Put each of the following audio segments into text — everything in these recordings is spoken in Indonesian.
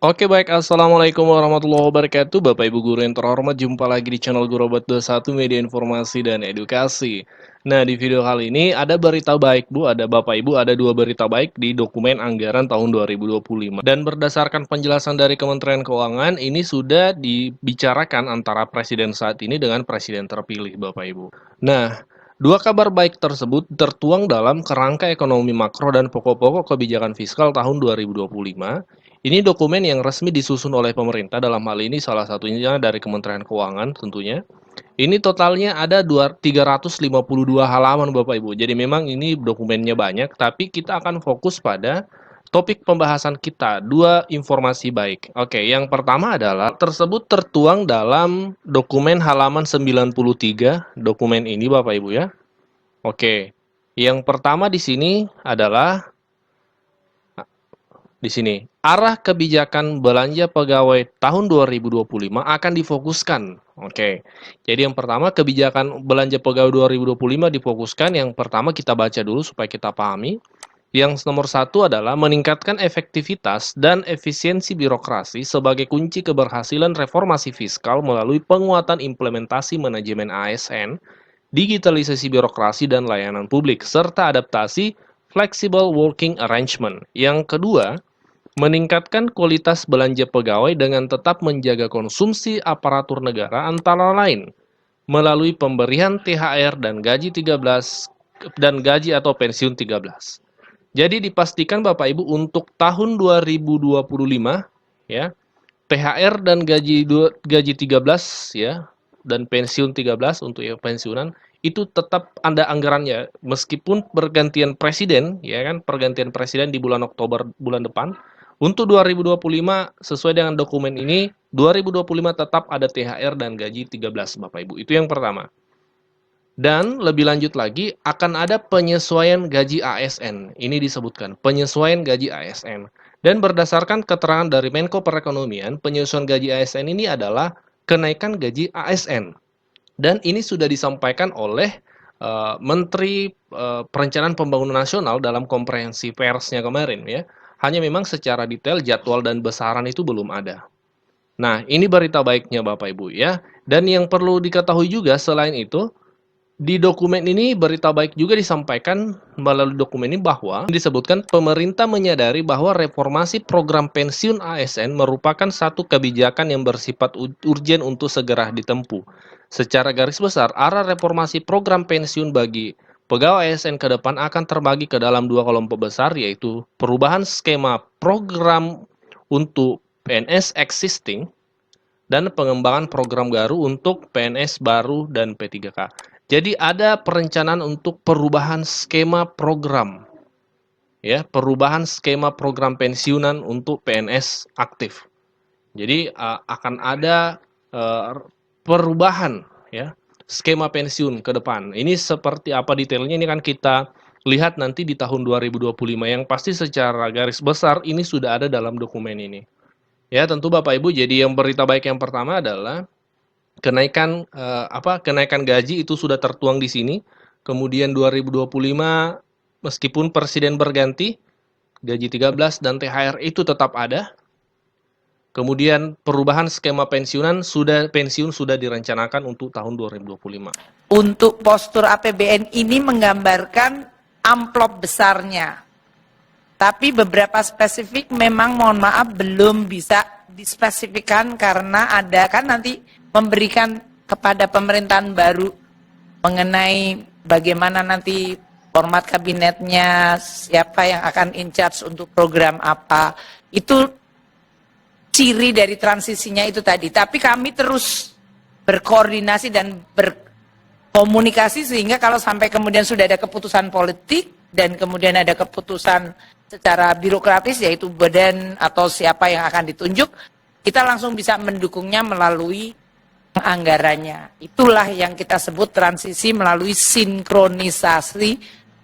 Oke baik, Assalamualaikum warahmatullahi wabarakatuh Bapak Ibu Guru yang terhormat, jumpa lagi di channel Guru Robot 21 Media Informasi dan Edukasi. Nah, di video kali ini ada berita baik Bu, ada Bapak Ibu, ada dua berita baik di dokumen anggaran tahun 2025. Dan berdasarkan penjelasan dari Kementerian Keuangan, ini sudah dibicarakan antara Presiden saat ini dengan Presiden terpilih Bapak Ibu. Nah, dua kabar baik tersebut tertuang dalam kerangka ekonomi makro dan pokok-pokok kebijakan fiskal tahun 2025. Ini dokumen yang resmi disusun oleh pemerintah, dalam hal ini salah satunya dari Kementerian Keuangan tentunya. Ini totalnya ada 352 halaman Bapak Ibu. Jadi memang ini dokumennya banyak, tapi kita akan fokus pada topik pembahasan kita, dua informasi baik. Oke, yang pertama adalah tersebut tertuang dalam dokumen halaman 93, dokumen ini Bapak Ibu ya. Oke, yang pertama di sini adalah di sini, arah kebijakan belanja pegawai tahun 2025 akan difokuskan. Oke, jadi yang pertama kebijakan belanja pegawai 2025 difokuskan. Yang pertama kita baca dulu supaya kita pahami. Yang nomor satu adalah meningkatkan efektivitas dan efisiensi birokrasi sebagai kunci keberhasilan reformasi fiskal melalui penguatan implementasi manajemen ASN, digitalisasi birokrasi dan layanan publik, serta adaptasi flexible working arrangement. Yang kedua, meningkatkan kualitas belanja pegawai dengan tetap menjaga konsumsi aparatur negara antara lain melalui pemberian THR dan gaji 13 dan gaji atau pensiun 13. Jadi dipastikan Bapak Ibu untuk tahun 2025 ya, THR dan gaji 13 ya dan pensiun 13 untuk ya pensiunan itu tetap ada anggarannya meskipun pergantian presiden ya kan, pergantian presiden di bulan Oktober bulan depan. Untuk 2025 sesuai dengan dokumen ini 2025 tetap ada THR dan gaji 13 Bapak Ibu. Itu yang pertama. Dan lebih lanjut lagi akan ada penyesuaian gaji ASN. Ini disebutkan penyesuaian gaji ASN. Dan berdasarkan keterangan dari Menko Perekonomian, penyesuaian gaji ASN ini adalah kenaikan gaji ASN. Dan ini sudah disampaikan oleh Menteri Perencanaan Pembangunan Nasional dalam konferensi persnya kemarin ya. Hanya memang secara detail jadwal dan besaran itu belum ada. Nah, ini berita baiknya Bapak Ibu ya. Dan yang perlu diketahui juga selain itu, di dokumen ini berita baik juga disampaikan melalui dokumen ini bahwa disebutkan pemerintah menyadari bahwa reformasi program pensiun ASN merupakan satu kebijakan yang bersifat urgen untuk segera ditempuh. Secara garis besar, arah reformasi program pensiun bagi pegawai ASN ke depan akan terbagi ke dalam dua kelompok besar, yaitu perubahan skema program untuk PNS existing dan pengembangan program baru untuk PNS baru dan P3K. Jadi ada perencanaan untuk perubahan skema program, ya, perubahan skema program pensiunan untuk PNS aktif. Jadi akan ada perubahan, ya, skema pensiun ke depan. Ini seperti apa detailnya ini kan kita lihat nanti di tahun 2025. Yang pasti secara garis besar ini sudah ada dalam dokumen ini. Ya, tentu Bapak Ibu, jadi yang berita baik yang pertama adalah kenaikan kenaikan gaji itu sudah tertuang di sini. Kemudian 2025 meskipun presiden berganti, gaji 13 dan THR itu tetap ada. Kemudian perubahan skema pensiun sudah direncanakan untuk tahun 2025. Untuk postur APBN ini menggambarkan amplop besarnya. Tapi beberapa spesifik memang mohon maaf belum bisa dispesifikkan karena ada kan nanti memberikan kepada pemerintahan baru mengenai bagaimana nanti format kabinetnya, siapa yang akan in charge untuk program apa. Itu ciri dari transisinya itu tadi, tapi kami terus berkoordinasi dan berkomunikasi sehingga kalau sampai kemudian sudah ada keputusan politik dan kemudian ada keputusan secara birokratis yaitu badan atau siapa yang akan ditunjuk, kita langsung bisa mendukungnya melalui anggarannya. Itulah yang kita sebut transisi melalui sinkronisasi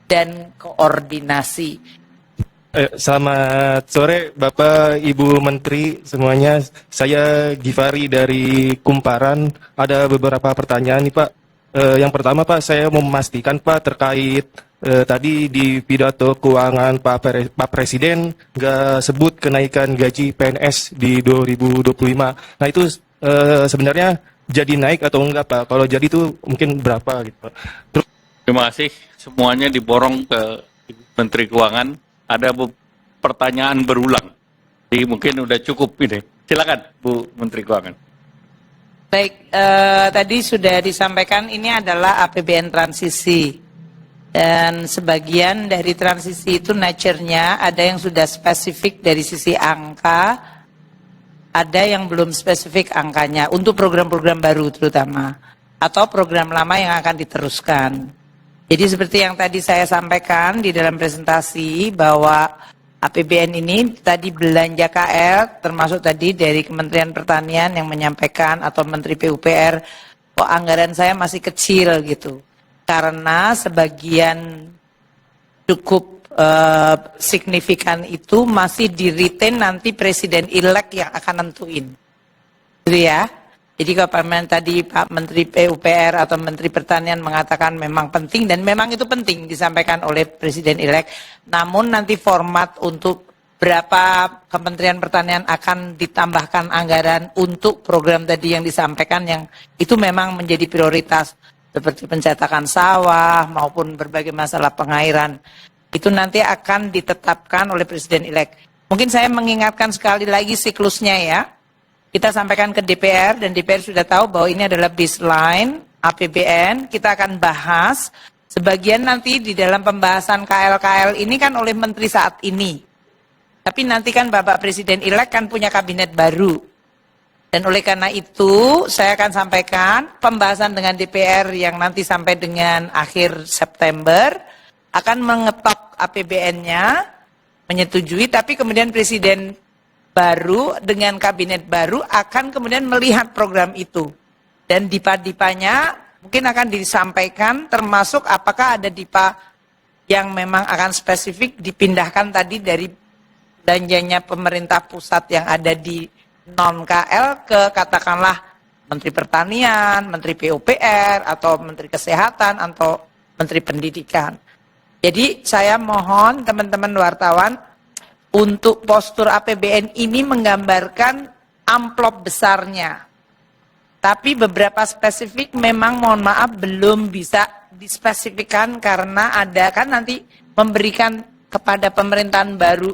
dan koordinasi. Selamat sore Bapak Ibu Menteri semuanya. Saya Givari dari Kumparan. Ada beberapa pertanyaan nih Pak. Yang pertama Pak, saya mau memastikan Pak terkait tadi di pidato keuangan Pak Presiden nggak sebut kenaikan gaji PNS di 2025. Nah itu sebenarnya jadi naik atau enggak Pak? Kalau jadi itu mungkin berapa gitu Pak? Terima kasih. Semuanya diborong ke Menteri Keuangan. Ada pertanyaan berulang. Jadi mungkin udah cukup ini. Silakan Bu Menteri Keuangan. Baik, tadi sudah disampaikan ini adalah APBN transisi. Dan sebagian dari transisi itu nature-nya ada yang sudah spesifik dari sisi angka, ada yang belum spesifik angkanya untuk program-program baru terutama. Atau program lama yang akan diteruskan. Jadi seperti yang tadi saya sampaikan di dalam presentasi bahwa APBN ini tadi belanja KL termasuk tadi dari Kementerian Pertanian yang menyampaikan atau Menteri PUPR kok anggaran saya masih kecil gitu. Karena sebagian cukup signifikan itu masih di-retain nanti Presiden-elect yang akan nentuin. Gitu ya. Jadi kalau tadi Pak Menteri PUPR atau Menteri Pertanian mengatakan memang penting dan memang itu penting disampaikan oleh Presiden-elect. Namun nanti format untuk berapa Kementerian Pertanian akan ditambahkan anggaran untuk program tadi yang disampaikan yang itu memang menjadi prioritas seperti pencetakan sawah maupun berbagai masalah pengairan. Itu nanti akan ditetapkan oleh Presiden-elect. Mungkin saya mengingatkan sekali lagi siklusnya ya. Kita sampaikan ke DPR dan DPR sudah tahu bahwa ini adalah baseline APBN. Kita akan bahas sebagian nanti di dalam pembahasan KL-KL ini kan oleh menteri saat ini. Tapi nanti kan Bapak Presiden-elect kan punya kabinet baru. Dan oleh karena itu saya akan sampaikan pembahasan dengan DPR yang nanti sampai dengan akhir September akan mengetok APBN-nya, menyetujui, tapi kemudian Presiden baru dengan kabinet baru akan kemudian melihat program itu. Dan dipa-dipanya mungkin akan disampaikan termasuk apakah ada dipa yang memang akan spesifik dipindahkan tadi dari belanjanya pemerintah pusat yang ada di non-KL ke katakanlah Menteri Pertanian, Menteri PUPR, atau Menteri Kesehatan, atau Menteri Pendidikan. Jadi saya mohon teman-teman wartawan untuk postur APBN ini menggambarkan amplop besarnya. Tapi beberapa spesifik memang mohon maaf belum bisa dispesifikkan karena ada kan nanti memberikan kepada pemerintahan baru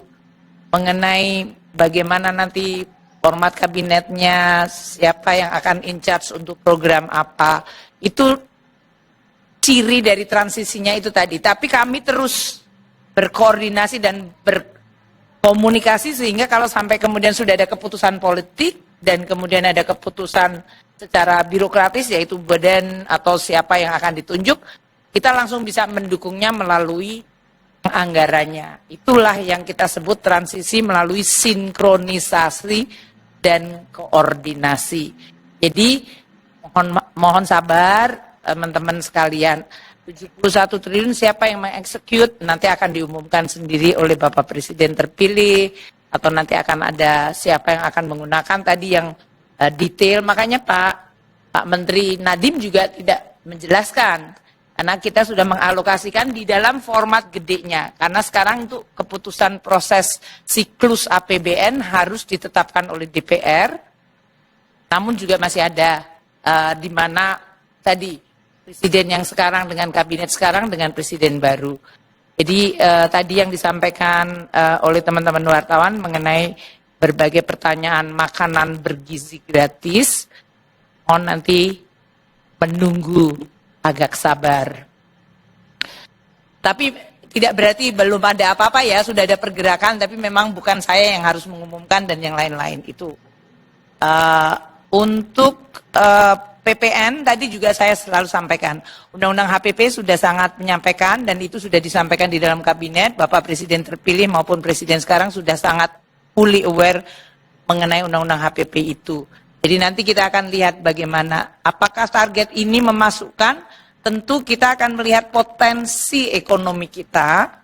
mengenai bagaimana nanti format kabinetnya, siapa yang akan in charge untuk program apa. Itu ciri dari transisinya itu tadi. Tapi kami terus berkoordinasi dan komunikasi sehingga kalau sampai kemudian sudah ada keputusan politik dan kemudian ada keputusan secara birokratis yaitu badan atau siapa yang akan ditunjuk, kita langsung bisa mendukungnya melalui anggarannya. Itulah yang kita sebut transisi melalui sinkronisasi dan koordinasi. Jadi mohon sabar teman-teman sekalian. 71 triliun siapa yang mengeksekut nanti akan diumumkan sendiri oleh Bapak Presiden terpilih atau nanti akan ada siapa yang akan menggunakan tadi yang detail. Makanya Pak Menteri Nadiem juga tidak menjelaskan karena kita sudah mengalokasikan di dalam format gedenya karena sekarang itu keputusan proses siklus APBN harus ditetapkan oleh DPR. Namun juga masih ada di mana tadi Presiden yang sekarang dengan kabinet sekarang dengan presiden baru. Jadi tadi yang disampaikan oleh teman-teman wartawan mengenai berbagai pertanyaan makanan bergizi gratis, mohon nanti menunggu agak sabar. Tapi tidak berarti belum ada apa-apa ya, sudah ada pergerakan, tapi memang bukan saya yang harus mengumumkan dan yang lain-lain itu. Untuk PPN tadi juga saya selalu sampaikan, Undang-Undang HPP sudah sangat menyampaikan dan itu sudah disampaikan di dalam kabinet, Bapak Presiden terpilih maupun Presiden sekarang sudah sangat fully aware mengenai Undang-Undang HPP itu. Jadi nanti kita akan lihat bagaimana, apakah target ini memasukkan, tentu kita akan melihat potensi ekonomi kita,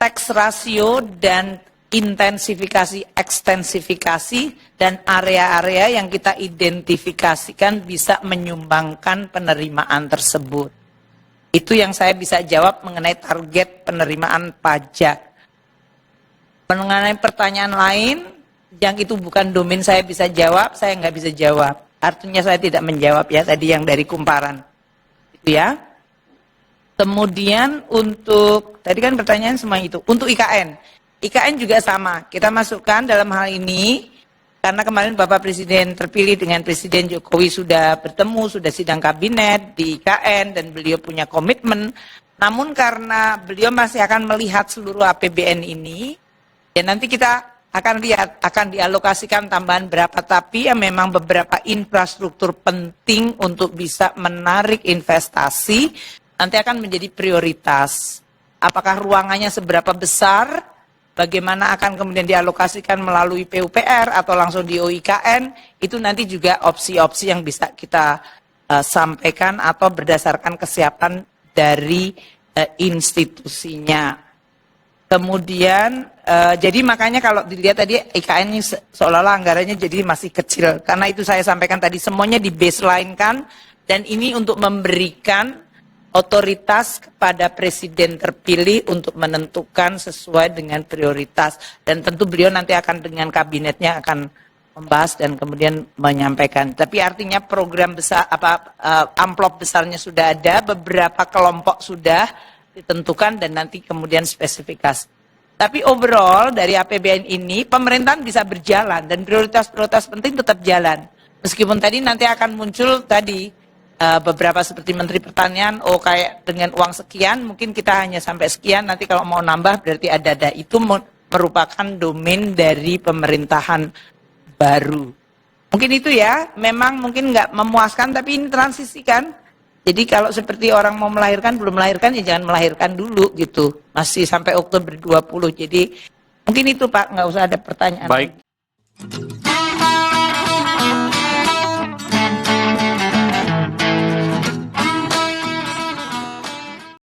tax ratio dan intensifikasi, ekstensifikasi, dan area-area yang kita identifikasikan bisa menyumbangkan penerimaan tersebut. Itu yang saya bisa jawab mengenai target penerimaan pajak. Mengenai pertanyaan lain, yang itu bukan domain saya bisa jawab, saya nggak bisa jawab. Artinya saya tidak menjawab ya tadi yang dari kumparan. Itu ya. Kemudian untuk, tadi kan pertanyaan semua itu. Untuk IKN. IKN juga sama. Kita masukkan dalam hal ini, karena kemarin Bapak Presiden terpilih dengan Presiden Jokowi sudah bertemu, sudah sidang kabinet di IKN, dan beliau punya komitmen. Namun karena beliau masih akan melihat seluruh APBN ini, ya nanti kita akan lihat, akan dialokasikan tambahan berapa, tapi ya memang beberapa infrastruktur penting untuk bisa menarik investasi, nanti akan menjadi prioritas. Apakah ruangannya seberapa besar, bagaimana akan kemudian dialokasikan melalui PUPR atau langsung di OIKN, itu nanti juga opsi-opsi yang bisa kita sampaikan atau berdasarkan kesiapan dari institusinya. Kemudian, jadi makanya kalau dilihat tadi IKN ini seolah-olah anggarannya jadi masih kecil. Karena itu saya sampaikan tadi, semuanya di baseline kan, dan ini untuk memberikan otoritas kepada presiden terpilih untuk menentukan sesuai dengan prioritas. Dan tentu beliau nanti akan dengan kabinetnya akan membahas dan kemudian menyampaikan. Tapi artinya program besar, amplop besarnya sudah ada, beberapa kelompok sudah ditentukan dan nanti kemudian spesifikasi. Tapi overall dari APBN ini pemerintahan bisa berjalan dan prioritas-prioritas penting tetap jalan. Meskipun tadi nanti akan muncul tadi beberapa seperti Menteri Pertanian, oh kayak dengan uang sekian mungkin kita hanya sampai sekian, nanti kalau mau nambah berarti ada. Itu merupakan domain dari pemerintahan baru. Mungkin itu ya, memang mungkin nggak memuaskan tapi ini transisi kan. Jadi kalau seperti orang mau melahirkan, belum melahirkan ya jangan melahirkan dulu gitu. Masih sampai Oktober 20. Jadi mungkin itu Pak, nggak usah ada pertanyaan. Baik.